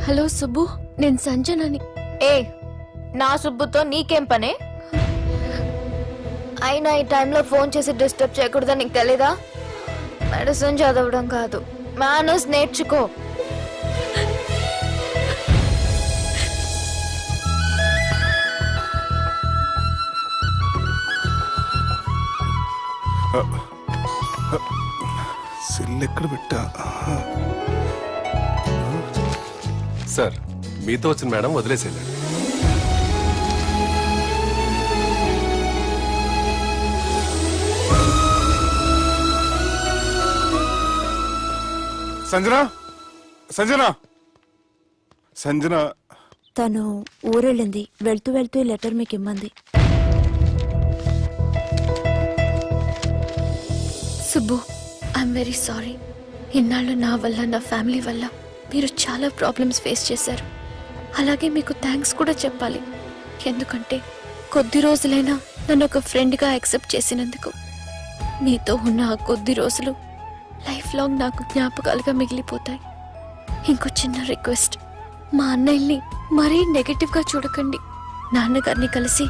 Hello Subbu, నేను సంజనని. ఏ నా సుబ్బుతో నీకేం పనే? అయినా ఈ టైంలో ఫోన్ చేసి డిస్టర్బ్ చేయకూడదని నీకు తెలీదా? మెడిసిన్ చదవడం కాదు, మేనర్స్ నేర్చుకో. సెల్ ఎక్కడ పెట్టా? సార్, మీతో వచ్చిన మేడం వదిలేసేయండి. సంజన, సంజన, సంజన. తను ఊరెళ్ళింది. వెళ్తూ వెళ్తూ ఈ లెటర్ మీకు ఇమ్మంది. Subbu, I am very sorry. ఇన్నాళ్ళు నా వల్ల, నా ఫ్యామిలీ వల్ల మీరు చాలా ప్రాబ్లమ్స్ ఫేస్ చేశారు. అలాగే మీకు థ్యాంక్స్ కూడా చెప్పాలి. ఎందుకంటే కొద్ది రోజులైనా నన్ను ఒక ఫ్రెండ్గా యాక్సెప్ట్ చేసినందుకు. మీతో ఉన్న ఆ కొద్ది రోజులు లైఫ్ లాంగ్ నాకు జ్ఞాపకాలుగా మిగిలిపోతాయి. ఇంకో చిన్న రిక్వెస్ట్, మా అన్నయ్యని మరీ నెగటివ్గా చూడకండి. నాన్నగారిని కలిసి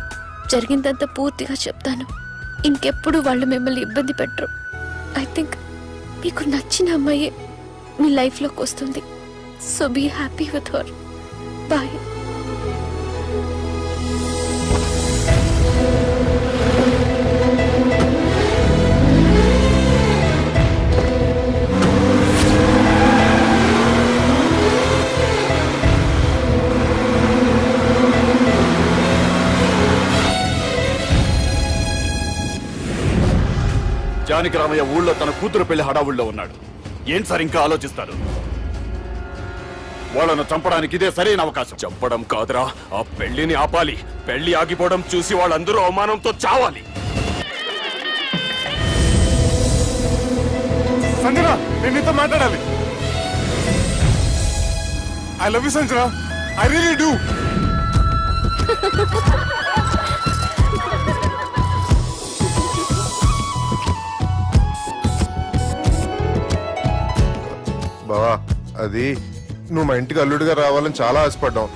జరిగిందంతా పూర్తిగా చెప్తాను. ఇంకెప్పుడు వాళ్ళు మిమ్మల్ని ఇబ్బంది పెట్టరు. ఐ థింక్ మీకు నచ్చిన అమ్మాయి మీ లైఫ్లోకి వస్తుంది. So be happy with her. Bye. Janaki Ramayya ఊళ్ళో తన కూతురు పెళ్లి హడావుల్లో ఉన్నాడు. ఏం సార్ ఇంకా ఆలోచిస్తారు? వాళ్ళను చంపడానికి ఇదే సరైన అవకాశం. చంపడం కాదురా, ఆ పెళ్లిని ఆపాలి. పెళ్లి ఆగిపోవడం చూసి వాళ్ళందరూ అవమానంతో చావాలి. సంజన, నేను నీతో మాట్లాడాలి. I love you Sanjana, I really do. బావా, అది నువ్వు మా ఇంటికి అల్లుడిగా రావాలని చాలా ఆశపడ్డాం.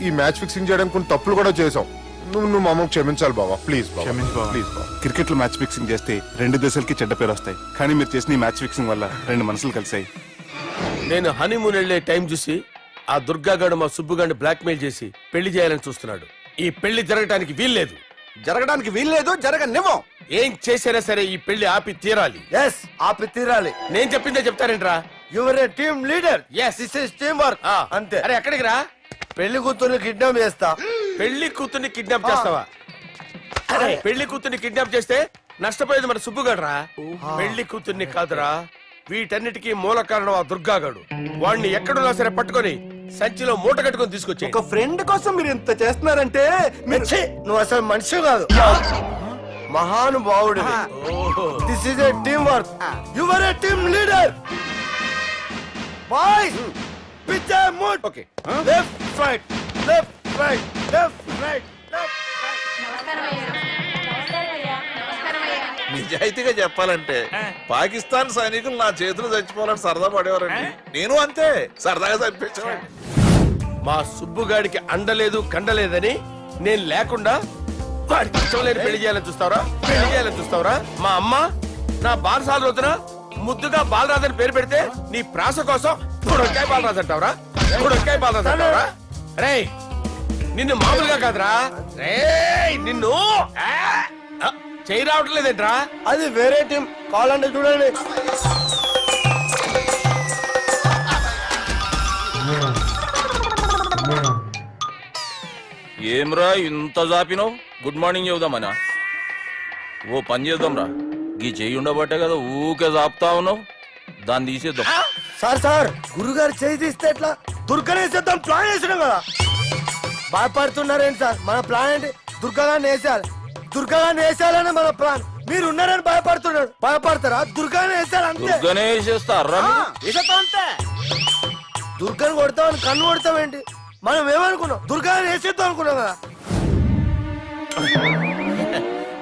ఈ మ్యాచ్ ఫిక్సింగ్ చేయడానికి కొన్ని తప్పులు కూడా చేసాం. నువ్వు మా అమ్మకు క్షమించాలి బావా, ప్లీజ్. క్షమించు బావ, ప్లీజ్ బావ. క్రికెట్ లో మ్యాచ్ ఫిక్సింగ్ చేస్తే 2 దేశాలకి చెడ్డ పేరు వస్తాయి. కానీ మీరు చేసిన ఈ మ్యాచ్ ఫిక్సింగ్ వల్ల 2 మనసులు కలిసాయి. నేను హనీమూన్ వెళ్లే టైం చూసి ఆ దుర్గాగాడు మా సుబ్బుగాడిని బ్లాక్మెయిల్ చేసి పెళ్లి చేయాలని చూస్తున్నాడు. ఈ పెళ్లి జరగడానికి వీల్లేదు. జరగడానికి వీల్లేదు, జరగనివ్వం. ఏం చేసినా సరే ఈ పెళ్లి ఆపి తీరాలి. ఎస్, ఆపి తీరాలి. నేను చెప్పిందే చెప్తారేంట్రా? Your a team leader. Yes, this is team work. అంతే. అరే ఎక్కడికి రా? పెళ్లి కూతుర్ని కిడ్నాప్ చేస్తా. పెళ్లి కూతుర్ని కిడ్నాప్ చేస్తావా? అరే పెళ్లి కూతుర్ని కిడ్నాప్ చేస్తే నష్టపోయేది మన సుబ్బుగాడ్రా. పెళ్లి కూతుర్ని కాదురా, వీటన్నిటికీ మూల కారణం ఆ దుర్గాగాడు. వాణ్ణి ఎక్కడున్నా సరే పట్టుకొని సంచిలో మూట కట్టుకొని తీసుకొచ్చి. ఒక ఫ్రెండ్ కోసం మీరు ఇంత చేస్తున్నారంటే నువ్వు అసలు మనిషి కాదు, మహానుభావుడు. This is a team work. Your a team leader. Boys, pitch A mood. Okay, left right, left right, left right, left right. నిజాయితీగా చెప్పాలంటే పాకిస్తాన్ సైనికులు నా చేతులు చచ్చిపోవాలని సరదా పడేవారండి. నేను అంతే సరదాగా చంపించేవాడిని. మా సుబ్బుగాడికి అండలేదు కండలేదని నేను లేకుండా వాడికి ఇష్టం లేని పెళ్లి చేయాలని చూస్తావరా? పెళ్లి చేయాలని చూస్తావరా? మా అమ్మ నా బాలసాల రోజున ముద్దుగా బాలరాజు అని పేరు పెడితే నీ ప్రాస కోసం బుడక్కాయ బాలరాజు అంటావరా? బుడక్కాయ బాలరాజు అంటావరా? రే నిన్ను మామూలుగా కాదురా, రే నిన్ను చేయి రావట్లేదేంట్రా? అది వేరే టీం, కావాలంటే చూడండి. ఏమ్రా ఇంత జాపినావు? Good morning చెబుదామనా? ఓ పని చేద్దాం రా, గీ చెయ్యి ఉండబట్టే కదా ఊకే జాపుతా ఉన్నావు. దాన్ని తీసేద్దాం. సార్ సార్, గురుగారు చేయి తీస్తే ఎట్లా? దుర్గనేసేద్దాం ప్లాన్ వేసినాం కదా. భయపడుతున్నారేంటి సార్? మన ప్లాన్ ఏంటి? దుర్గాన్ని వేసేయాలి. దుర్గాన్ని వేసేయాలని మన ప్లాన్. మీరు ఉన్నారని భయపడుతున్నాడు. భయపడతారా? దుర్గాన్ని వేసేయాలి అంతే. దుర్గనే వేసేస్తారా? అంతే. దుర్గాని కొడతామని కన్ను కొడతామేంటి? మనం ఏమనుకున్నాం? దుర్గాన్ని వేసేద్దాం అనుకున్నాం కదా.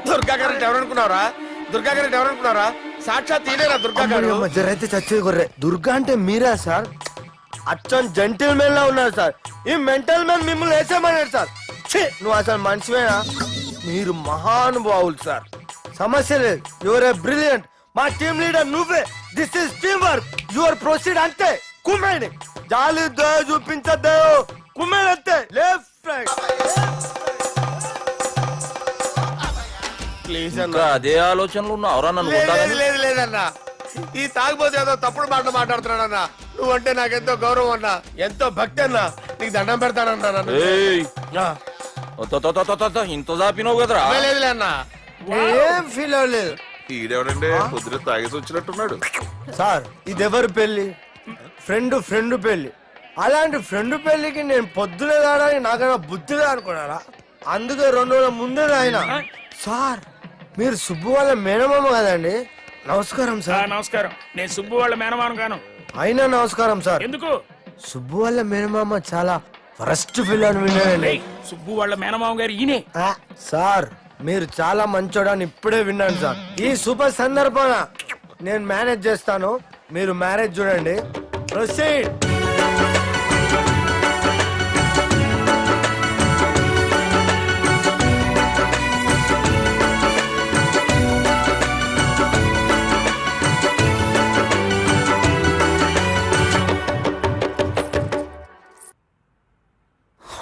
దుర్గా గారు ఎవరనుకున్నారా? దుర్గా గారు ఎవరనుకున్నారా? సాక్షాత్ తీరేరా దుర్గా గారు. జరైతే చచ్చేది గొర్రె. దుర్గా అంటే మీరా సార్? అచ్చం జెంటిల్మెన్ లా ఉన్నారు సార్. ఈ మెంటల్ మ్యాన్ మిమ్మల్ని వేసేమన్నాడు సార్. ఛీ, నువ్వు అసలు మనిషివేనా? మీరు మహానుభావులు సార్. సమస్య లేదు, యువర్ ఏ బ్రిలియంట్. మా టీమ్ లీడర్ నువ్వే. This is team work. Your proceed అంతే. కుమ్మేని జాలి దయ చూపించద్దు. కుమ్మేని అంతే. Left right. ప్లీజ్ ఇంకా అదే ఆలోచనలు ఉన్నావురా నన్ను లేదు కొట్టాలని? లేదు లేదన్నా, ఈ తాగుబోతు ఏదో తప్పుడు మాట మాట్లాడుతున్నాడన్నా. నువ్వంటే నాకెంతో గౌరవం అన్నా, ఎంతో భక్తి అన్నా. నీకు దండం పెడతానన్నా నన్ను. ఏయ్, ఆ, ఇంత దాపినావు కదరా? లేదులే అన్నా. ఏం ఫీల్ అవ్వలేదు ఈడెవడండి పొద్దున తాగేసి వచ్చినట్టున్నాడు. సార్. ఇది ఎవరు పెళ్లి? ఫ్రెండ్ పెళ్లి. అలాంటి ఫ్రెండ్ పెళ్లికి నేను పొద్దునే రావడానికి నాకైనా బుద్ధిగా అనుకున్నారా? అందుకే 2 రోజుల ముందే ఆయన. సార్, మీరు సుబ్బు వాళ్ళ మేనమామ కదండి? నమస్కారం సార్. నమస్కారం. నేను సుబ్బు వాళ్ళ మేనమాను గాను. అయినా నమస్కారం సార్. ఎందుకు? సుబ్బు వాళ్ళ మేనమామ చాలా ఫస్ట్ ఫిల్ అని విన్నానండి. సుబ్బు వాళ్ళ మేనమామ గారు ఈయనే. సార్, మీరు చాలా మంచోడని ఇప్పుడే విన్నాను సార్. ఈ శుభ సందర్భాన నేను మేనేజ్ చేస్తాను, మీరు మ్యారేజ్ చూడండి. ప్రొసీడ్.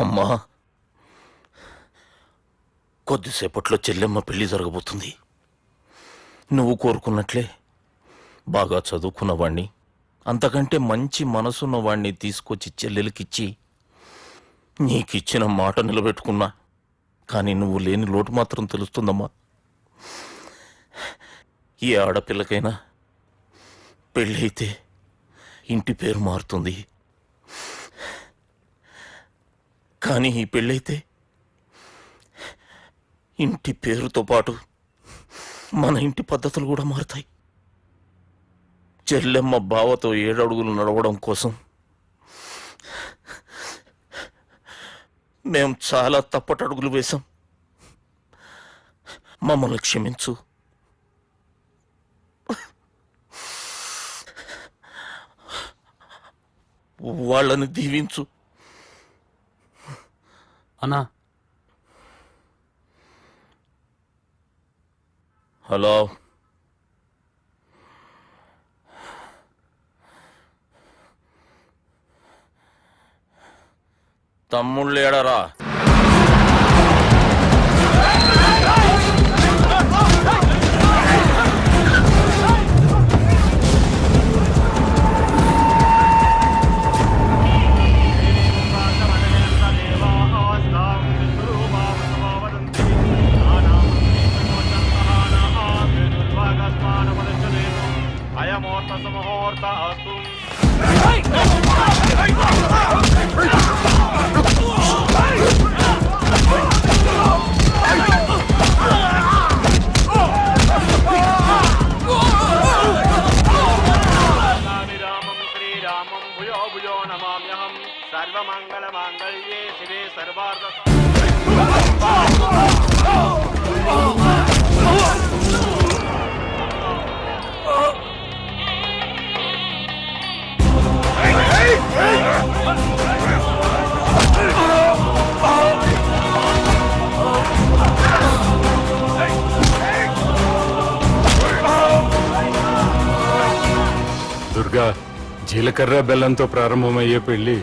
అమ్మా, కొద్దిసేపట్లో చెల్లెమ్మ పెళ్లి జరగబోతుంది. నువ్వు కోరుకున్నట్లే బాగా చదువుకున్నవాణ్ణి, అంతకంటే మంచి మనసున్న వాణ్ణి తీసుకొచ్చి చెల్లెలకిచ్చి నీకిచ్చిన మాట నిలబెట్టుకున్నా. కానీ నువ్వు లేని లోటు మాత్రం తెలుస్తుందమ్మా. ఏ ఆడపిల్లకైనా పెళ్ళి అయితే ఇంటి పేరు మారుతుంది. కానీ ఈ పెళ్ళైతే ఇంటి పేరుతో పాటు మన ఇంటి పద్ధతులు కూడా మారుతాయి. చెల్లెమ్మ బావతో 7 అడుగులు నడవడం కోసం మేం చాలా తప్పటడుగులు వేశాం. మమ్మల్ని క్షమించు. వాళ్ళని దీవించు. అన్నా, హలో, తమ్ముళ్ళు ఏడరా? సర్వమంగళమాంగళ్యే శివే సర్వార్థ దుర్గా, జీలకర్ర బెల్లంతో ప్రారంభమయ్యే పెళ్లి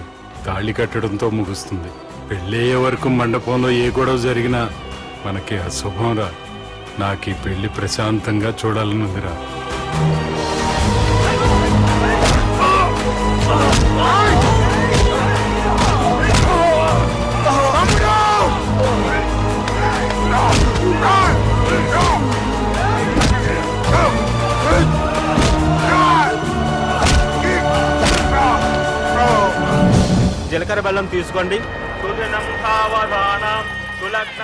తాళి కట్టడంతో ముగుస్తుంది. పెళ్ళయ్యే వరకు మండపంలో ఏ గొడవ జరిగినా మనకి అశుభం రా. నాకు ఈ పెళ్లి ప్రశాంతంగా చూడాలనుందిరా. జీలకర్ర బెల్లం తీసుకోండి. సుదినం సావధానం సులగ్న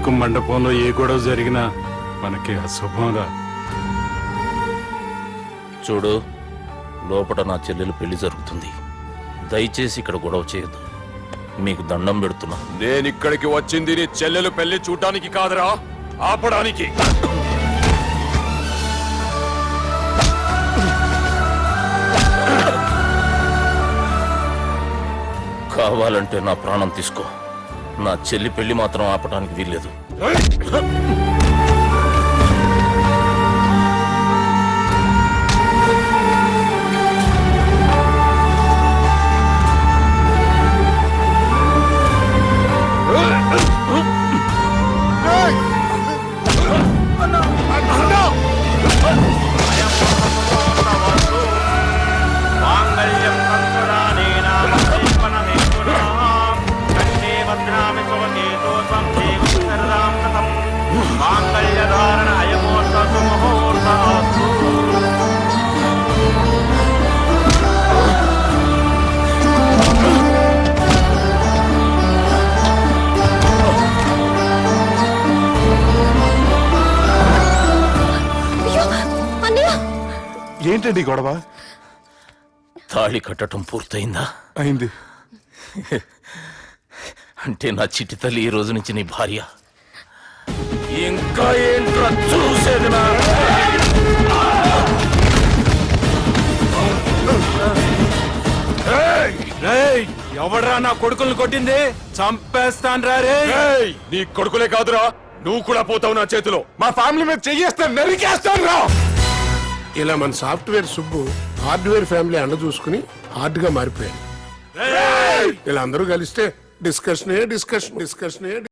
వరకు మండపంలో ఏ గొడవ జరిగినా మనకి అశుభంరా. చూడు, లోపల నా చెల్లెలు పెళ్లి జరుగుతుంది. దయచేసి ఇక్కడ గొడవ చేయొద్దు. మీకు దండం పెడుతున్నా. నేనిక్కడికి వచ్చింది నీ చెల్లెలు పెళ్లి చూడటానికి కాదురా, ఆపడానికి. కావాలంటే నా ప్రాణం తీసుకో, నా చెల్లి పెళ్లి మాత్రం ఆపడానికి వీల్లేదు. మాంగళ్యం సంతురానేన జీవనమేతునా కంఠే భద్రామి శుభకేతో త్వం దేవం సర్వాం కథం మాంగళ్యధారణ అయమోత్తు ముహూర్తమస్తు. ఏంటండి గొడవ? తాళి కట్టడం పూర్తయిందా? అయింది. అంటే నా చిట్టి తల్లి ఈ రోజు నుంచి నీ భార్య. ఇంకా ఏంట్రా చూసేది? ఎవడ్రా నా కొడుకులను కొట్టింది? చంపేస్తాను రా రే. ఏయ్, నీ కొడుకులే కాదురా, నువ్వు కూడా పోతావు నా చేతిలో. మా ఫ్యామిలీ మీద చెయ్యేస్తాను, నరికేస్తాను రా. ఇలా మన సాఫ్ట్వేర్ సుబ్బు హార్డ్వేర్ ఫ్యామిలీ అండ చూసుకుని హార్డ్ గా మారిపోయాడు. ఇలా అందరూ కలిస్తే డిస్కషనే డిస్కషన్ డిస్కషనే